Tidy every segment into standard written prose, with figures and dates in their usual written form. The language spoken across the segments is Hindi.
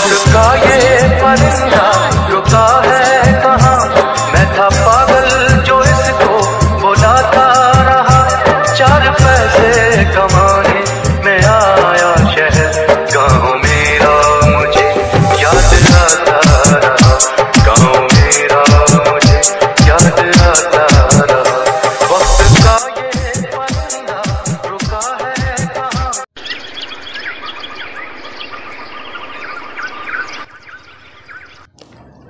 वक्त का ये परिंदा रुका है कहाँ, मैं था पागल जो इसको बुलाता रहा। 4 पैसे कमाने मैं आया शहर, गाँव मेरा मुझे याद आता रहा, गाँव मेरा मुझे याद आता रहा। वक्त का ये परिंदा रुका है कहाँ।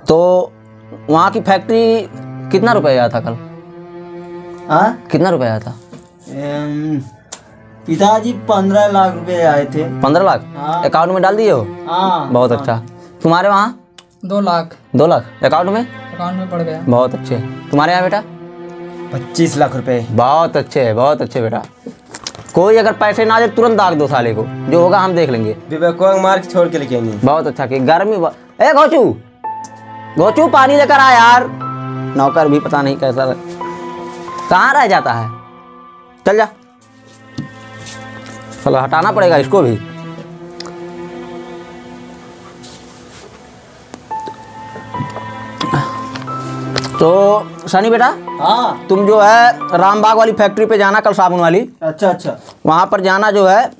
तो वहाँ की फैक्ट्री कितना रुपए आया था कल? हाँ, कितना रुपए आया था? पिताजी 15 लाख रुपए आए थे। 15 लाख? हाँ। अकाउंट में डाल दिए हो? हाँ, बहुत अच्छा। तुम्हारे वहाँ? 2 लाख 2 लाख अकाउंट में पड़ गया। बहुत अच्छे। तुम्हारे यहाँ बेटा? 25 लाख रुपए। बहुत अच्छे बेटा। कोई अगर पैसे ना दे तुरंत दाग दो साले को, जो होगा हम देख लेंगे। विवेक मार्क छोड़ के लेके आएंगे। बहुत अच्छा कि गर्मी ए घोचू पानी लेकर आ यार। नौकर भी पता नहीं कैसा कहाँ रह जाता है। चल जा, चलो हटाना पड़ेगा इसको भी। तो सनी बेटा, हाँ, तुम जो है रामबाग वाली फैक्ट्री पे जाना कल, साबुन वाली। अच्छा। वहाँ पर जाना जो है,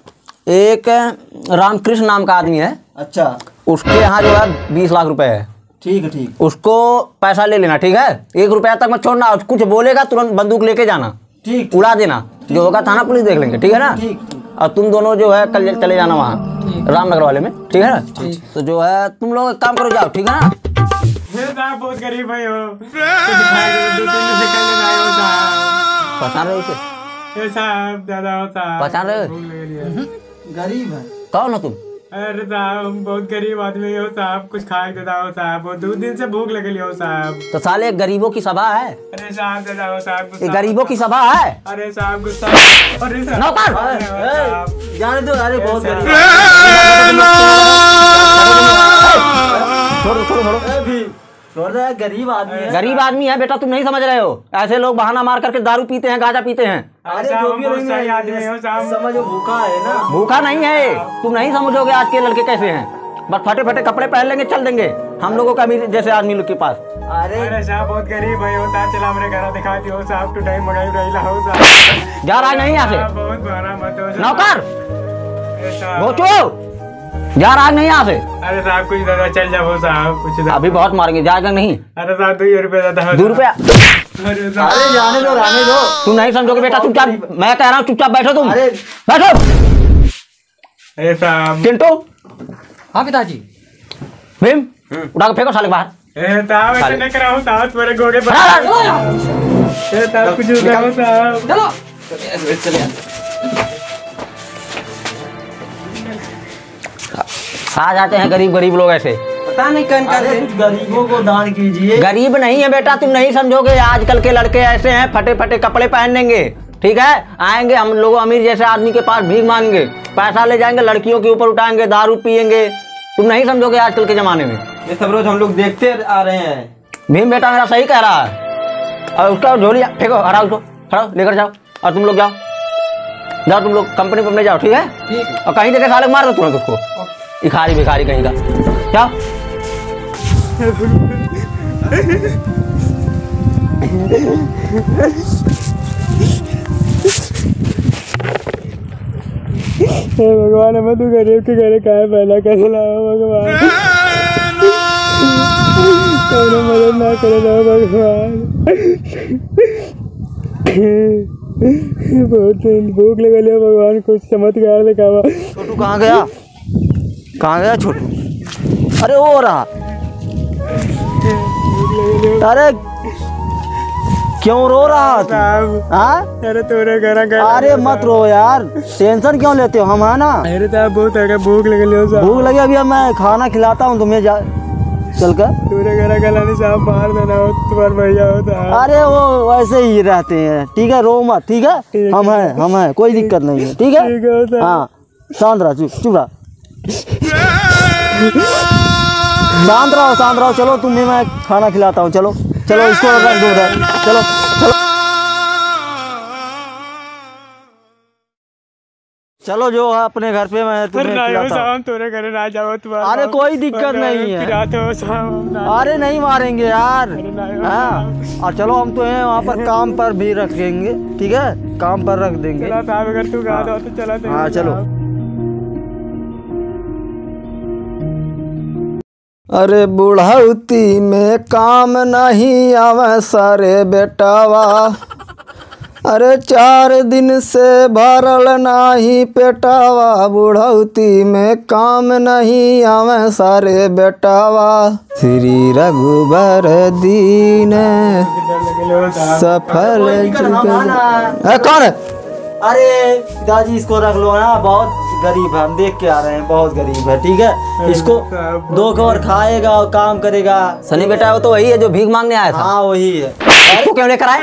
एक रामकृष्ण नाम का आदमी है। अच्छा, उसके यहाँ जो है 20 लाख रुपए है। ठीक है, ठीक। उसको पैसा ले लेना, ठीक है? 1 रुपया तक मत छोड़ना। कुछ बोलेगा तुरंत बंदूक लेके जाना, ठीक। उड़ा देना। जो होगा थाना पुलिस देख लेंगे, ठीक है ना? ठीक। और तुम दोनों जो है कल चले जाना वहाँ रामनगर वाले में, ठीक है ना? तो जो है तुम लोग एक काम करो, जाओ, ठीक है ना? साहब बहुत गरीब है हो, पहचान रहे हो उसे? साहब दादा हो साहब, पहचान रहे हो? गरीब है। कौन हो तुम? अरे साहब हम बहुत गरीब आदमी हो साहब, कुछ खाए देता हो साहब, बहुत 2 दिन से भूख लगली हो साहब। तो साले गरीबों की सभा है। अरे साहब दादा हो साहब, ये गरीबों की सभा है। अरे साहब गुस्सा, अरे नौकर! जाने दो, अरे बहुत गरीब। छोड़ दो, गरीब आदमी है। गरीब आदमी है बेटा, तुम नहीं समझ रहे हो। ऐसे लोग बहाना मार करके दारू पीते हैं, गांजा पीते हैं। अरे जो भी सही आदमी हो साहब, समझो भूखा है ना। भूखा नहीं है, तुम नहीं समझोगे आज के लड़के कैसे हैं। बस फटे कपड़े पहन लेंगे, चल देंगे हम लोगों का अमीर जैसे आदमी लोग के पास। अरे साहब बहुत गरीब है हो साहब, चला हमरे घर दिखाती हो साहब, टू टाइम मंगाई रही हो साहब। जा रहा है नहीं यहाँ से? बहुत बड़ा मत हो नौकर घोचो, जा रहा है नहीं यहाँ से? अरे साहब कुछ दादा चल जाओ साहब, कुछ अभी बहुत मारेंगे, जाएगा नहीं? अरे साहब 2 रुपये दादा। 2 रुपया? अरे जाने दो, रहने दो। तुम नहीं समझोगे बेटा, चुपचाप, मैं कह रहा हूँ चुपचाप बैठो तुम। अरे बैठो। अरे साहब चिंटू। हाँ पिताजी। भीम, उठा के फेंको साले बाहर। साहब ऐसे नहीं कराओ साहब, तुम्हारे गोगे पर कुछ साहब। चलो आ जाते हैं गरीब लोग ऐसे, पता नहीं कौन करते। गरीबों को दान कीजिए। गरीब नहीं है बेटा, तुम नहीं समझोगे। आजकल के लड़के ऐसे हैं, फटे कपड़े पहन लेंगे, ठीक है? आएंगे हम लोग अमीर जैसे आदमी के पास भीख मांगेंगे, पैसा ले जाएंगे, लड़कियों के ऊपर उठाएंगे, दारू पियेंगे। तुम नहीं समझोगे आजकल के जमाने में। ये सब रोज हम लोग देखते आ रहे हैं। भीम बेटा मेरा सही कह रहा है। और उसका झोली फेंको, हराओ उसको, हराओ, लेकर जाओ। और तुम लोग जाओ तुम लोग कंपनी पर ले जाओ, ठीक है? ठीक है। और कहीं देखे साले मार दो तुरंत उसको, भिखारी कहीं का। क्या भगवान मैं तू गरीब के घरे कहा पहला कैसे लाओ भगवान, मदद ना करे जाओ भगवान। बहुत भूख लगा लिया भगवान, कुछ चमत्कार दिखावा। छोटू कहाँ गया छोटू? अरे वो रहा। अरे क्यों रो रहा था? हाँ? अरे तोरे घर अरे मत रो यार, टेंशन क्यों लेते हो? हम है ना। अरे साहब बहुत है, भूख लग लियो। भूख लगी, अभी मैं खाना खिलाता हूँ तुम्हें, जा चल कर। तोरे घर गलानी साहब मार देना हो, तुम्हारे भैया हो साहब। अरे वो वैसे ही रहते हैं, ठीक है? रो मत, ठीक है? हम हैं, कोई दिक्कत नहीं है, ठीक है? हाँ शांत रहो, चुप रहो, शांत रहो। चलो तुम्हें मैं खाना खिलाता हूँ, चलो इसको रख दो उधर, चलो। चलो जो है अपने घर पे, मैं तुम्हें खिलाता हूँ। तोरे घर ना जाओ तुम। अरे कोई दिक्कत नहीं है। अरे नहीं मारेंगे यार। हाँ, और चलो हम तो हैं वहाँ पर काम पर भी रखेंगे, ठीक है, काम पर रख देंगे। अगर तू गा दो तो चला। हाँ चलो। अरे बुढ़ौती में काम नहीं आवे सारे बेटावा, अरे 4 दिन से भरल नाही पेटावा, बुढ़ौती में काम नहीं आवे सारे बेटावा, श्री रघुबर दीन सफल कौन है? अरे पिताजी इसको रख लो ना, बहुत गरीब है, हम देख के आ रहे हैं, बहुत गरीब है, ठीक है। इसको 2 कवर खाएगा और काम करेगा। सनी बेटा वो तो वही है जो भीख मांगने आया था। हाँ वही है। इसको क्यों लेकर आए?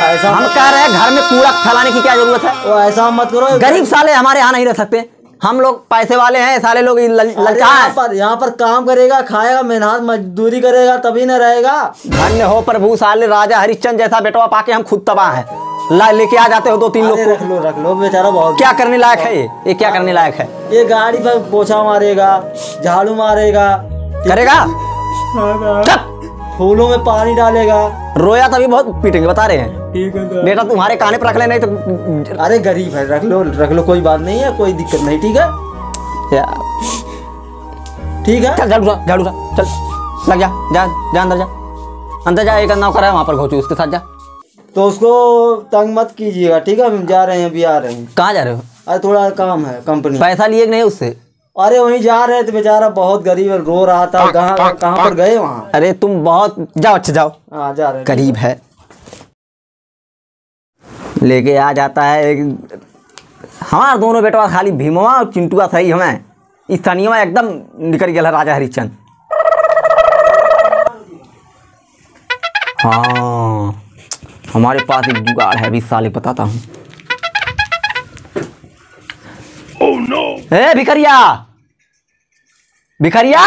ऐसा हम कह रहे हैं घर में कूड़ा फैलाने की क्या जरूरत है? वो ऐसा मत करो, गरीब साले हमारे यहाँ नहीं रह सकते, हम लोग पैसे वाले हैं, साले लोग ललचा हैं। यहाँ पर काम करेगा, खाएगा, मेहनत मजदूरी करेगा, तभी न रहेगा। धन्य हो प्रभु, साले राजा हरिश्चंद्र जैसा बेटवा पाके हम खुद तबाह हैं। लेके आ जाते हो 2-3 लोग को। रख लो बेचारा, बहुत क्या करने लायक है ये क्या करने लायक है? ये गाड़ी पर पोछा मारेगा, झाड़ू मारेगा, करेगा, फूलों में पानी डालेगा। रोया तभी बहुत पीटेंगे, बता रहे हैं। ठीक है बेटा तुम्हारे काने पर रख ले, नहीं तो अरे गरीब है, रख लो, कोई बात नहीं है, कोई दिक्कत नहीं, ठीक है, ठीक है। चल झाड़ू चल लग जा अंदर जा, एक नौकर है वहाँ पर घोचू, उसके साथ जा। तो उसको तंग मत कीजिएगा, ठीक है, हम जा रहे हैं, अभी आ रहे हैं। कहाँ जा रहे हो? अरे थोड़ा काम है कंपनी। पैसा लिए कि नहीं उससे? अरे वहीं जा रहे थे, बेचारा बहुत गरीब है, रो रहा था। कहाँ पर गए? वहाँ। अरे तुम बहुत जाओ, अच्छा जाओ। हाँ जा रहे हैं। गरीब है, लेके आ जाता है। हमारे दोनों बेटवा खाली भीमवा और चिंटुआ सही हमें, इस तनिया एकदम निकल गया राजा हरिश्चंद्र। हाँ हमारे पास एक जुगाड़ है, भी साले बताता हूँ। Oh no! ए भिखरिया, ए भिखरिया,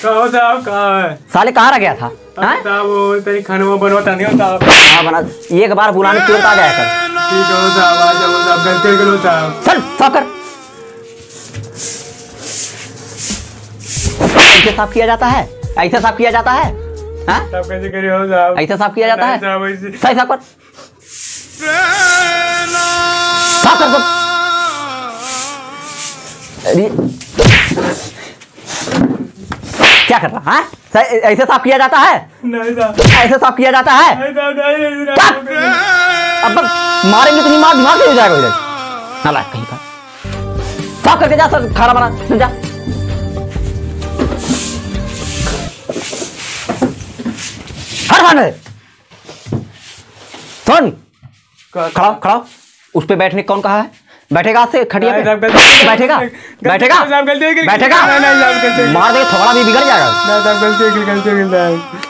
साहब कहाँ है? साले कहाँ रह गया था? साहब वो तेरी खाना बनवाता नहीं होता। हाँ बना, एक बार बुलाने तुरंत आ जाया कर। ठीक है साहब, आ जाओ साहब, गलती करो साहब। चल साफ कर। ऐसे साफ किया जाता है? ऐसे साफ किया जाता है? हाँ? साहब कैसे करे हो साहब? ऐसे साफ किया जाता है? साहब ऐसे सही साफ कर, साफ कर सब। अरे क्या कर रहा है? ऐसे साफ किया जाता है? नहीं साहब, ऐसे साफ किया जाता है? नहीं साहब, नहीं। अब मारेंगे तो नहीं, मार दिमाग हो जाएगा इधर, नालायक कहीं का। साफ करके जा सर, खाना बना जा। सुन, खड़ा उस पे बैठने कौन कहा है? बैठेगा से खटिया पे? बैठेगा मार देगा, थोड़ा भी बिगड़ जाएगा।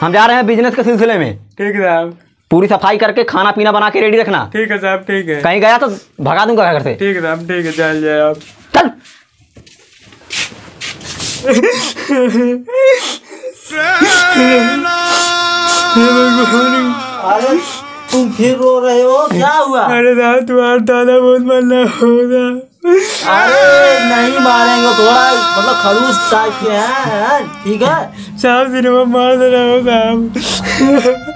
हम जा रहे हैं बिजनेस के सिलसिले में। ठीक है साहब, पूरी सफाई करके खाना पीना बना के रेडी रखना। ठीक है साहब, ठीक है। कहीं गया तो भगा दूंगा घर से। ठीक है साहब, ठीक है, चल जाए आप। चल। अरे तुम फिर रो रहे हो, क्या हुआ? अरे साहब तुम्हारा दादा बहुत मरना होगा। अरे नहीं मारेंगे, थोड़ा मतलब खड़ूस टाइप के हैं, ठीक है साहब, सिनेमा मार दे रहा हो साहब।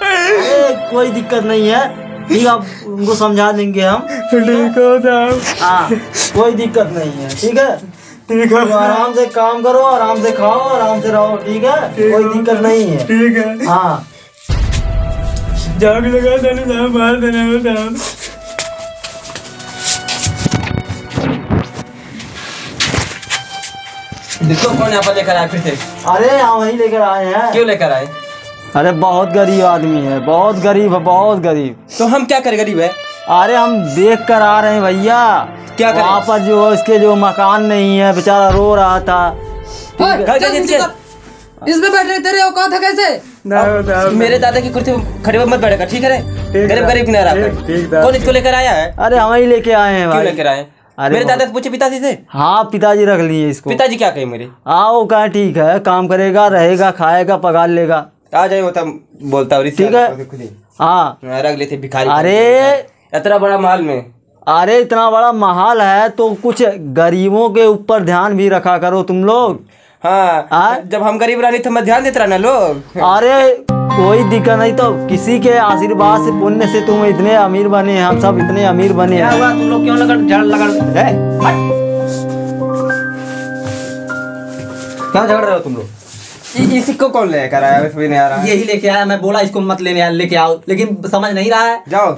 अरे कोई दिक्कत नहीं है, ठीक है, आप उनको समझा देंगे हम। ठीक हो साहब? हाँ कोई दिक्कत नहीं है, ठीक है, ठीक है, आराम से काम करो, आराम से खाओ, आराम से रहो, ठीक है, कोई दिक्कत नहीं है। ठीक है। हाँ जाग लगा देना साहब, मार देना हो साहब। देखो कौन यहाँ पर लेकर आए फिर से? अरे यहाँ वही लेकर आए हैं। क्यों लेकर आए? अरे बहुत गरीब आदमी है, बहुत गरीब है, बहुत गरीब। तो हम क्या करें, गरीब है? अरे हम देख कर आ रहे हैं भैया, क्या करें? वहाँ पर जो इसके जो मकान नहीं है, बेचारा रो रहा था। इसमें बैठे तेरे औकात है कैसे? मेरे दादा की कुर्सी पर खड़े हुए मत बैठेगा, ठीक है? गरीब गरीब किनारा पर कौन इसको लेकर आया है? अरे हम ही लेके आए हैं क्यों भाई। लेकर आए? अरे मेरे दादा से पूछे पिताजी से। हाँ पिताजी रख लिए इसको। पिताजी क्या कहे मेरे? आओ कहा ठीक है, काम करेगा, रहेगा, खाएगा, पगार लेगा। आ जाए वो तब बोलता और ठीक है। हाँ रख लेते भिखारी। अरे इतना बड़ा महल में। अरे इतना बड़ा महल है तो कुछ गरीबों के ऊपर ध्यान भी रखा करो तुम लोग। हाँ, जब हम गरीब रहनी तो मैं ध्यान देते रहना लोग। अरे कोई दिक्कत नहीं, तो किसी के आशीर्वाद से पुण्य से तुम इतने अमीर बने, हम सब इतने अमीर बने। क्या हुआ तुम लोग क्यों क्या झगड़ रहे हो तुम लोग? इसी को कौन लेकर आया? इसमें नहीं आ रहा। यही लेके आया, मैं बोला इसको मत लेने लेके आओ, लेकिन समझ नहीं रहा है। जाओ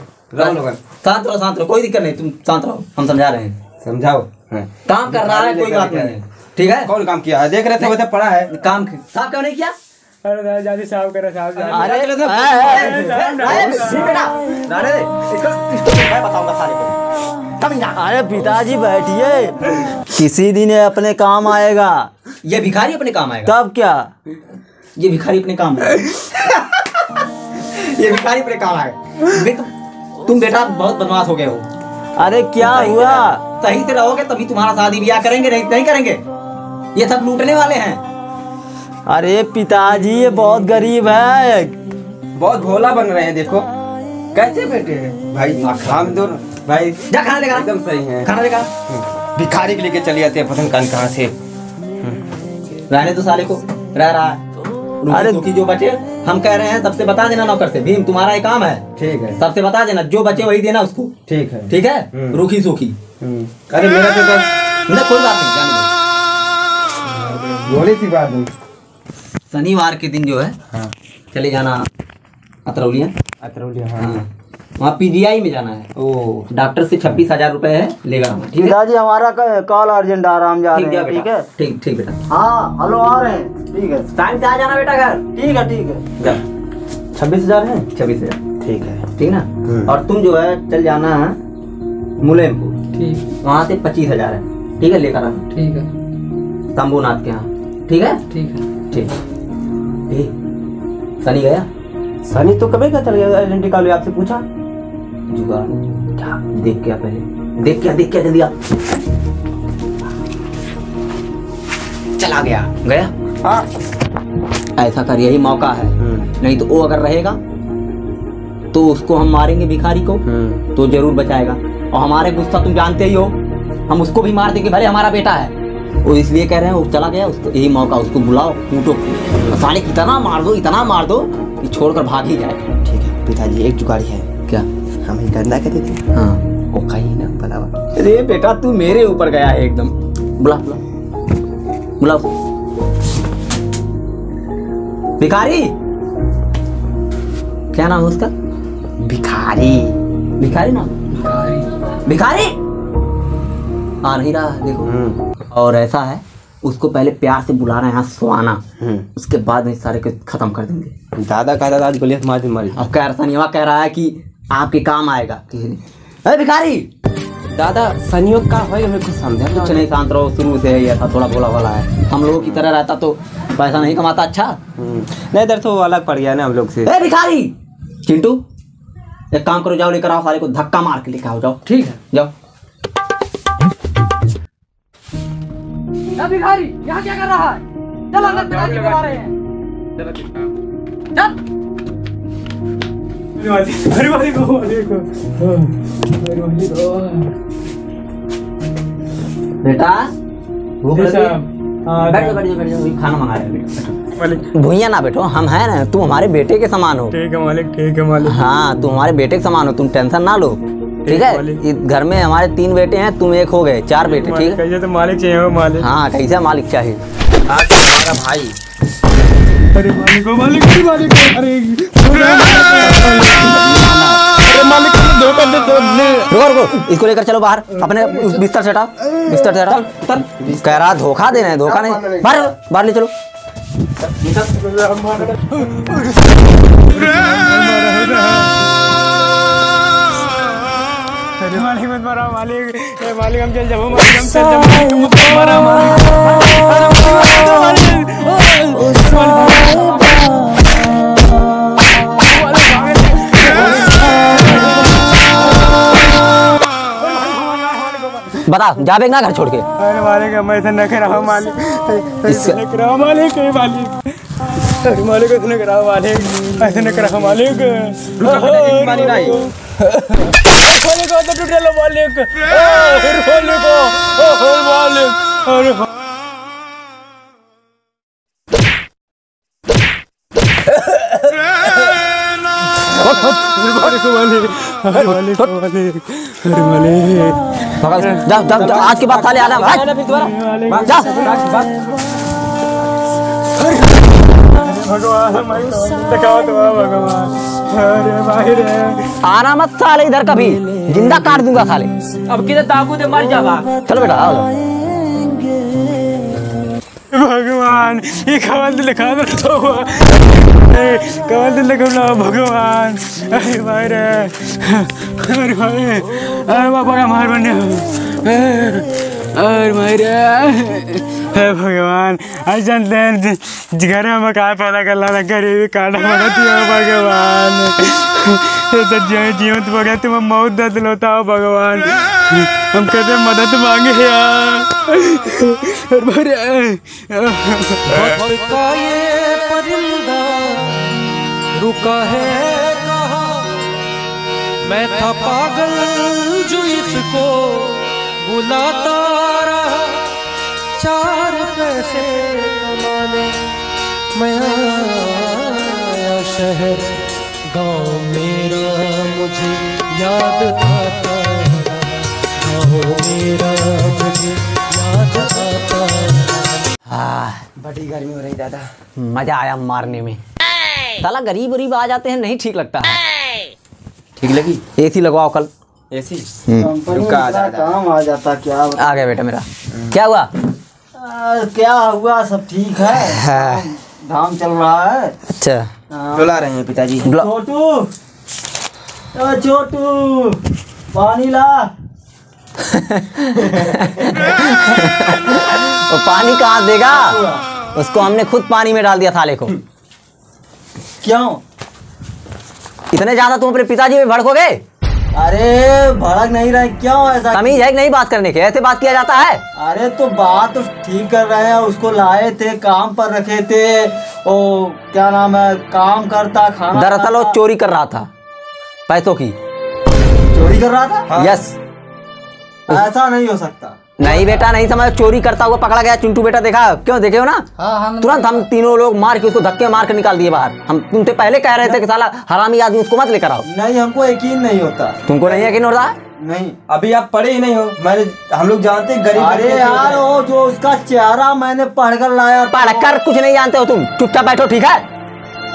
शांत रहो, कोई दिक्कत नहीं, तुम शांत रहो, हम समझा रहे हैं। समझाओ। काम कर रहा है, कोई बात नहीं है, ठीक है। कौन काम किया? देख रहे थे वैसे पड़ा है काम साहब क्यों नहीं किया? अरे जल्दी साफ करो साहब। अरे पिताजी बैठिए, किसी दिन ये अपने काम आएगा। ये भिखारी अपने काम आएगा? तब क्या, ये भिखारी अपने काम आएगा। ये भिखारी अपने काम आएगा। तुम बेटा बहुत बदमाश हो गए हो। अरे क्या हुआ? सही से रहोगे तभी तुम्हारा शादी ब्याह करेंगे, नहीं करेंगे। ये सब लूटने वाले हैं। अरे पिताजी ये बहुत गरीब है, बहुत भोला बन रहे हैं। देखो कैसे बैठे हैं भाई। हम दोनों भाई जा खाना लेकर, एकदम सही है। खाना लेकर। भिखारी के लेके चले जाते हैं पता नहीं कहाँ से। रहने तो साले को रह रहा है। अरे तो जो बचे हम कह रहे हैं सबसे बता देना नौकर से, भीम तुम्हारा ही काम है। ठीक है, सबसे बता देना, जो बचे वही देना उसको। ठीक है, ठीक है। रूखी सूखी। अरे मेरा तो कोई बात नहीं, जाने दो। बोली सी बात नहीं। शनिवार के दिन जो है चले जाना अतरौलिया। हाँ, वहाँ PGI में जाना है। ओ डॉक्टर से 26,000 रुपए है, लेगा। पिताजी हमारा कॉल अर्जेंट आ रहा, हम जा रहे हैं। ठीक है, ठीक ठीक बेटा। हाँ हेलो, आ रहे हैं। ठीक है, टाइम से आ जाना बेटा घर। ठीक है, ठीक है। जा 26,000 है। 26,000 ठीक है, ठीक ना। और तुम जो है चल जाना है मुलेमपुर। ठीक, वहाँ से 25,000 है। ठीक है, लेकर आना। ठीक है, शंभुनाथ के यहाँ। ठीक है, ठीक है, ठीक। सनी गया? सनी तो कभी का चल गया। एजेंटी कॉल आपसे पूछा। जुगाड़ क्या? देख क्या पहले, देख क्या जल्दी आ। चला गया हाँ। ऐसा कर, यही मौका है। नहीं तो वो अगर रहेगा तो उसको हम मारेंगे भिखारी को, तो जरूर बचाएगा। और हमारे गुस्सा तुम जानते ही हो, हम उसको भी मार देंगे, भले हमारा बेटा है। वो इसलिए कह रहे हैं वो चला गया, उसको यही मौका, उसको बुलाओ, कूटो, साले इतना मार दो कि छोड़कर भाग ही जाए। ठीक है पिताजी, एक जुगाड़ी है। क्या? हम ही करना कहते थे। हाँ, वो कहीं ना भला। अरे बेटा तू मेरे ऊपर गया है एकदम। बुलाओ भिखारी। क्या नाम है उसका? भिखारी नाम? भिखारी आ नहीं रहा, देखो। और ऐसा है, उसको पहले प्यार से बुला रहे हैं यहाँ सुहाना, उसके बाद में सारे को खत्म कर देंगे। दादा का दादा आज गोलियां मारी। अब कह रहा है कि आपके काम आएगा किसी ने। अरे भिखारी, दादा संयोग का होगा, मेरे को समझा कुछ नहीं, शांत रहो। शुरू से ही ऐसा थोड़ा बोला वाला है, हम लोगों की तरह रहता तो पैसा नहीं कमाता। अच्छा नहीं, इधर तो अलग पड़ गया ना हम लोग से। ए भिखारी, चिंटू एक काम करो, जाओ लेकर आओ, सारे को धक्का मार के लेकर आओ। जाओ। ठीक है, जाओ। भिखारी यहाँ क्या कर रहा है? चल अंदर, पिताजी बुला रहे हैं। चल। बेटा भूख लगी? बैठ जाओ, खाना मंगा रहे हैं। भूइया ना बैठो, हम हैं ना, तुम हमारे बेटे के समान हो। ठीक है मालिक, ठीक है मालिक। हाँ, तुम हमारे बेटे के समान हो, तुम टेंशन ना लो। ठीक है, इस घर में हमारे 3 बेटे हैं, तुम एक हो गए, 4 बेटे। ठीक है, कैसे तो मालिक चाहिए हो मालिक। हाँ, कैसा मालिक चाहिए? हमारा भाई। अरे मालिक अरे रुको, इसको लेकर चलो बाहर, अपने बिस्तर से हटाओ, कह रहा धोखा देना है, धोखा नहीं। बाहर ले चलो। मालिक मत मारो मालिक, हम चल जाओ मालिक, हम चल जाओ बता, जाबे ना घर छोड़ के? अरे मालिक हम ऐसा न कराओ मालिक, ऐसा न कराओ मालिक, अरे मालिक ऐसा न कराओ मालिक, ऐसा न कराओ मालिक। मालिक तो टूटे लो मालिक, मालिक मालिक, अरे जा आज के बाद थाले आना भाई। जा आना मत साले इधर कभी, जिंदा काट दूंगा साले। अब किधर ताकू दे मर जावा। चलो बेटा आओ। भगवान ये कमल दिल लिखा दो कमल दिल लिखा भगवान। अरे भाई रे, अरे भाई, अरे बाबा का मार बने, अरे भाई रे, हे भगवान आज जानते हैं घर में कहा पैदा कर ला गरीबी काटा मदद भगवान। जीवंत भगवान तुम मौत दे दिलता हो भगवान, हम कहते मदद मांगे यार। का ये परिंदा रुका है कहाँ, मैं था पागल जो इसको बुलाता रहा, 4 पैसे कमाने मैं आया शहर, गाँव मेरा मुझे याद आता, गाँव मेरा मुझे याद आता। बड़ी गर्मी हो रही दादा। मजा आया मारने में। साला गरीब गरीब आ जाते हैं, नहीं ठीक लगता है। ठीक लगी? एसी लगवाओ कल। ऐसी रुका काम आ जाता। क्या आ गया बेटा मेरा। क्या हुआ? क्या हुआ, सब ठीक है, धाम चल रहा है। अच्छा बुला रहे हैं पिताजी। छोटू, छोटू पानी ला। वो पानी कहाँ देगा, उसको हमने खुद पानी में डाल दिया थाले को। क्यों? इतने ज्यादा तुम अपने पिताजी में भड़कोगे? अरे भड़क नहीं रहे, क्यों ऐसा? तमीज है कि नहीं बात करने के? ऐसे बात किया जाता है? अरे तो बात तो ठीक कर रहे हैं, उसको लाए थे, काम पर रखे थे, ओ क्या नाम है, काम करता, खाना। दरअसल वो चोरी कर रहा था पैसों की। चोरी कर रहा था? हाँ। यस। ऐसा नहीं हो सकता। नहीं बेटा नहीं समझ, चोरी करता हुआ पकड़ा गया। चिंटू बेटा देखा, क्यों देखे हो ना? तुरंत हम तीनों लोग मार के उसको धक्के मार के निकाल दिए बाहर। हम तुमसे पहले कह रहे थे कि साला हरामी आदमी उसको मत लेकर आओ। नहीं, हमको यकीन नहीं होता। तुमको नहीं यकीन हो रहा? नहीं। अभी आप पढ़े ही नहीं हो, मैंने हम लोग जानते हैं गरीब। अरे यार वो जो उसका चेहरा मैंने पढ़कर लाया। पढ़कर कुछ नहीं जानते हो तुम, चुपचाप बैठो ठीक है?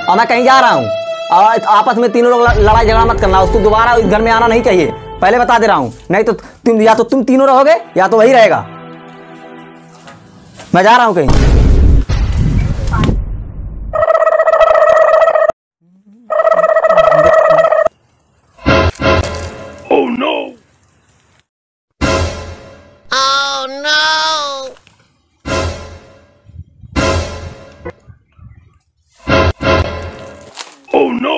और मैं कहीं जा रहा हूँ, और आपस में तीनों लोग लड़ाई झगड़ा मत करना। उसको दोबारा इस घर में आना नहीं चाहिए, पहले बता दे रहा हूँ। नहीं तो तुम या तो तुम तीनों रहोगे या तो वही रहेगा। मैं जा रहा हूँ कहीं। Oh no! Oh no! Oh no!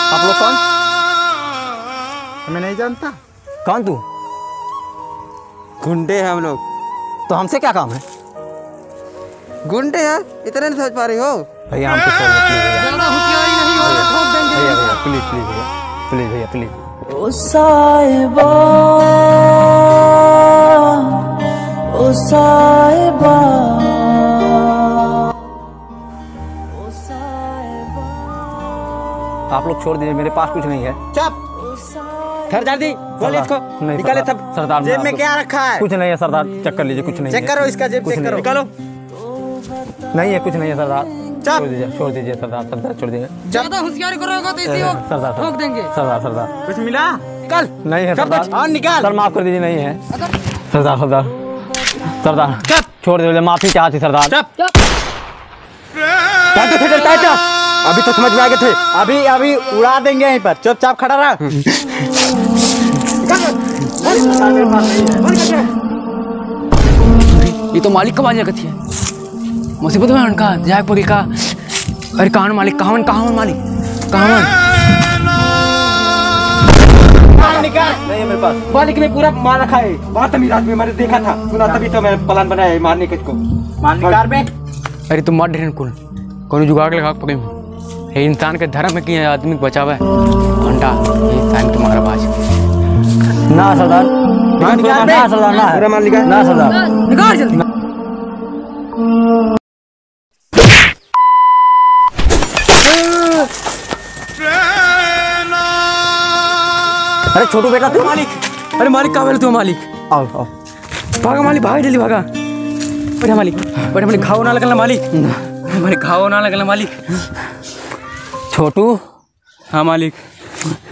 आप लोग कौन? हमें नहीं जानता। कौन तू? गुंडे हैं हम लोग। तो हमसे क्या काम है? गुंडे हैं, इतने नहीं समझ पा रही हो? भैया हमको छोड़ दो प्लीज भैया। ज्यादा होशियारी नहीं हो रहा, ठोक देंगे। भैया भैया प्लीज प्लीज भैया, प्लीज भैया प्लीज। ओ साहिबा, ओ साहिबा, ओ साहिबा। आप लोग छोड़ दीजिए, मेरे पास कुछ नहीं है। चुप। घर जा दी, बोलिए इसको। नहीं निकाले सरदार, तब सरदार जेब में क्या रखा है? कुछ नहीं है सरदार, चेक कर लीजिए, कुछ नहीं है। चेक करो इसका जेब, चेक करो। निकालो। नहीं है, कुछ नहीं है सरदार। चुप। छोड़ दीजिए सरदार, सरदार छोड़ दीजिए। ज्यादा होशियारी करोगे तो इसी वक्त सरदार ठोक देंगे। सरदार सरदार कुछ मिला? कल नहीं है सरदार। हाँ निकाल। सर माफ कर दीजिए, नहीं है सरदार। सरदार सरदार छोड़ दीजिए, माफी चाहती सरदार। अभी तो समझ में आ गए थे, अभी अभी उड़ा देंगे यहीं पर। चुपचाप खड़ा रहा। ये तो मालिक का बाजा कथी है, मुसीबत में उनका जाग पड़ी का। अरे कहाँ मालिक, कहाँ मालिक, कहाँ निकाल। नहीं है मेरे पास। मालिक ने पूरा मार रखा है, बहुत अमीर आदमी मैंने देखा था सुना, तभी तो मैंने प्लान बनाया है मारने के इसको। मारने कार में अरे तुम मत डरन कुल कोनो जुगाड़ लगा पकड़े ये इंसान के धर्म है कि आदमी को बचावे घंटा ये इंसान तुम्हारा बाज ना सरदार, ना सरदार, ना पूरा मार लिखा है। ना सरदार। निकाल जल्दी। अरे छोटू बेटा तू मालिक, अरे मालिक कहाँ बोले तू मालिक? आओ आओ भागा मालिक, भागा जल्दी भागा। बढ़िया मालिक, बढ़िया मालिक, घाव ना लगना मालिक, मालिक घाव ना लगना मालिक। छोटू। हाँ मालिक।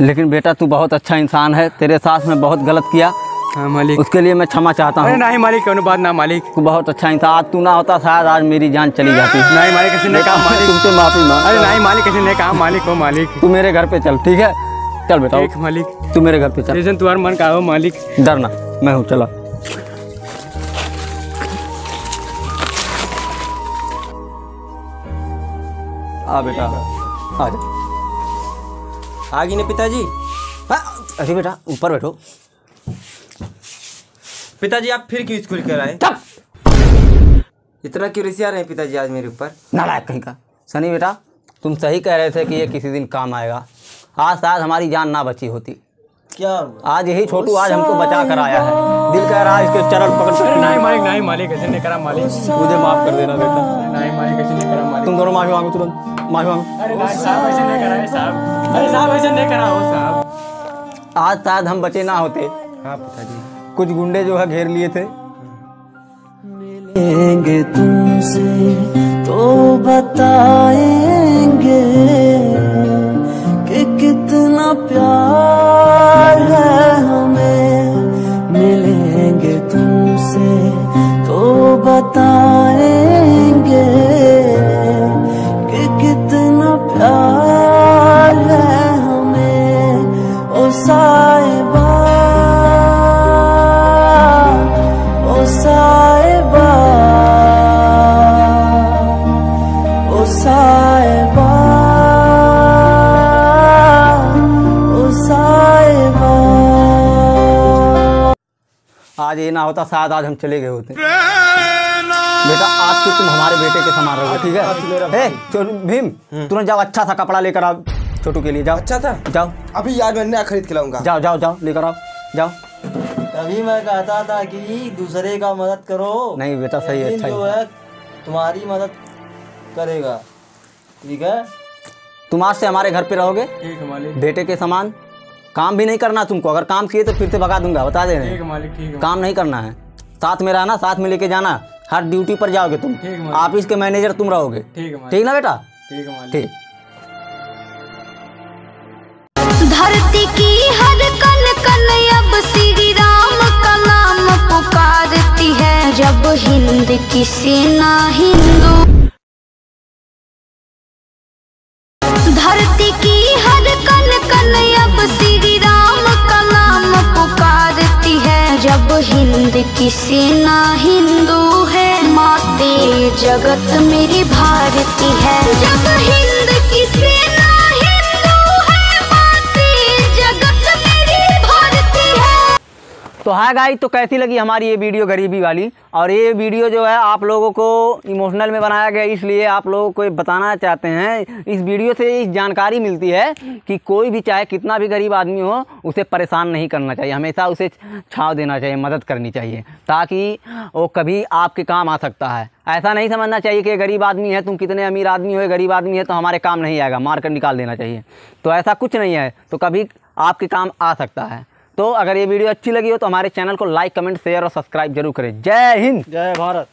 लेकिन बेटा तू बहुत अच्छा इंसान है, तेरे साथ में बहुत गलत किया। हाँ मालिक। उसके लिए मैं क्षमा चाहता अरे हूँ। नहीं मालिक, कोनो बात ना मालिक। तू बहुत अच्छा इंसान, आज तू ना होता शायद आज मेरी जान चली जाती। नहीं मालिक ऐसे नहीं कहा मालिक, तुमसे माफी मांग। अरे नहीं मालिक ऐसे नहीं कहा मालिक, हो मालिक। तू मेरे घर पे चल, ठीक है? चल बेटा ठीक मालिक, तू मेरे घर पे चल। जैसे तुम्हारा मन का हो मालिक। डरना मैं हूँ, चला। आ बेटा आ जा। आगे ने पिताजी। अरे बेटा ऊपर बैठो। पिताजी आप फिर क्यों स्कूल कर आए? इतना क्यों रिसिया रहे हैं पिताजी आज मेरे ऊपर? नालायक कहीं का। सनी बेटा तुम सही कह रहे थे कि ये किसी दिन काम आएगा। आज शायद हमारी जान ना बची होती। क्या आज यही छोटू आज हमको बचा कर आया है। दिल कह रहा है इसके चरण पकड़ कर। नहीं मालिक, नहीं मालिक ऐसे नहीं करा मालिक, मुझे माफ कर देना बेटा। नहीं मालिक ऐसे नहीं करा मालिक। तुम दोनों माफी मांगो, तुरंत माफी मांगो। अरे नहीं साहब ऐसे नहीं करा है साहब, अरे साहब ऐसे नहीं करा हो साहब। आज शायद हम बचे ना होते। हाँ पिताजी। कुछ गुंडे जो है घेर लिए थे। मिलेंगे तुमसे तो बताएंगे कि कितना प्यार है हमें। मिलेंगे तुमसे तो बताएंगे कि कितना प्यार है हमें। ओ साहिबा, ओ साहिबा, ओ साहिबा, ओ साहिबा। आज ये ना होता शायद आज हम चले गए होते। बेटा आज से तुम हमारे बेटे के समान रहोगे, ठीक है? भीम तुरंत जाओ, अच्छा सा कपड़ा लेकर आओ छोटू के लिए। जाओ। अच्छा था? जाओ अभी यार मैं नया खरीद के लाऊंगा। जाओ जाओ जाओ लेकर आओ, जाओ। तभी मैं कहता था कि दूसरे का मदद करो। नहीं बेटा सही है, लेकिन अच्छा जो ही। है तुम्हारी मदद करेगा, ठीक है? तुम आज से हमारे घर पे रहोगे ठीक है मालिक, बेटे के समान। काम भी नहीं करना तुमको, अगर काम किए तो फिर से भगा दूंगा, बता दे रहे ठीक है हैं। मालिक, ठीक है काम नहीं करना है, साथ में रहना, साथ में लेके जाना। हर ड्यूटी पर जाओगे तुम, ठीक है मालिक। ऑफिस के मैनेजर तुम रहोगे, ठीक है मालिक, ठीक ना बेटा? ठीक है मालिक। ठीक। धरती की हर कन कन अब श्री राम का नाम पुकारती है। जब हिंद की सेना हिंदू, धरती की हर कन कन अब श्री राम का नाम पुकारती है। जब हिंद की सेना हिंदू है, माते जगत मेरी भारती है। जब हिंद की सेना हिंदू है, माते जगत मेरी भारती है। तो हाय गाइस, तो कैसी लगी हमारी ये वीडियो गरीबी वाली? और ये वीडियो जो है आप लोगों को इमोशनल में बनाया गया, इसलिए आप लोगों को बताना चाहते हैं। इस वीडियो से इस जानकारी मिलती है कि कोई भी चाहे कितना भी गरीब आदमी हो, उसे परेशान नहीं करना चाहिए, हमेशा उसे छाव देना चाहिए, मदद करनी चाहिए, ताकि वो कभी आपके काम आ सकता है। ऐसा नहीं समझना चाहिए कि गरीब आदमी है, तुम कितने अमीर आदमी हो, गरीब आदमी है तो हमारे काम नहीं आएगा, मार कर निकाल देना चाहिए। तो ऐसा कुछ नहीं है, तो कभी आपके काम आ सकता है। तो अगर ये वीडियो अच्छी लगी हो तो हमारे चैनल को लाइक, कमेंट, शेयर और सब्सक्राइब जरूर करें। जय हिंद, जय भारत।